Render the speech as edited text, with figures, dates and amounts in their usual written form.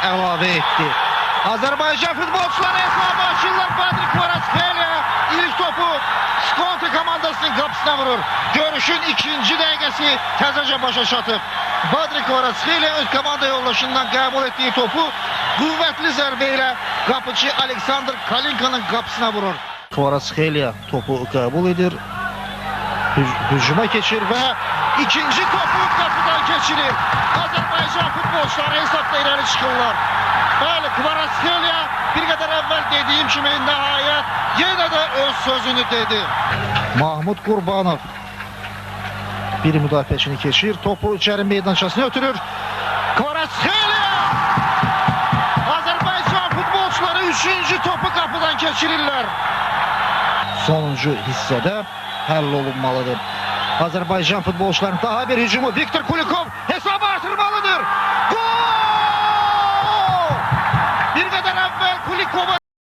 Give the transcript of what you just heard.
əlavə etdi. Azərbaycan futbolçuları hesabı açırlar. Badri Kvaratskhelia ilk topu Skonto komandasının qapısına vurur. Görüşün ikinci dəqiqəsi təzəcə başa çatıb. Badri Kvaratskhelia öz komanda yoldaşından qəbul etdiyi topu qüvvətli zərbə ilə qapıcı Aleksandr Kalinkanın qapısına vurur. Kvaratskhelia topu qəbul edir. Hücuma keçir və ikinci topu qapıdan keçirir. Azərbaycan futbolçuları hesabda irəli çıxırlar. Bəli, Kvaratskhelia bir qədər əvvəl dediyim kimi nəhayət yenə də öz sözünü dedi. Mahmud Qurbanov bir müdafiəçini keçir. Topu içəri meydançasına ötürür. Kvaratskhelia! Azərbaycan futbolçuları üçüncü topu qapıdan keçirirlər. Sonuncu hissədə həll olunmalıdır. Azərbaycan futbolçularının daha bir hücumu. Viktor Kulikov hesabı artırmalıdır. Gol! Bir qədər əvvəl Kulikov'a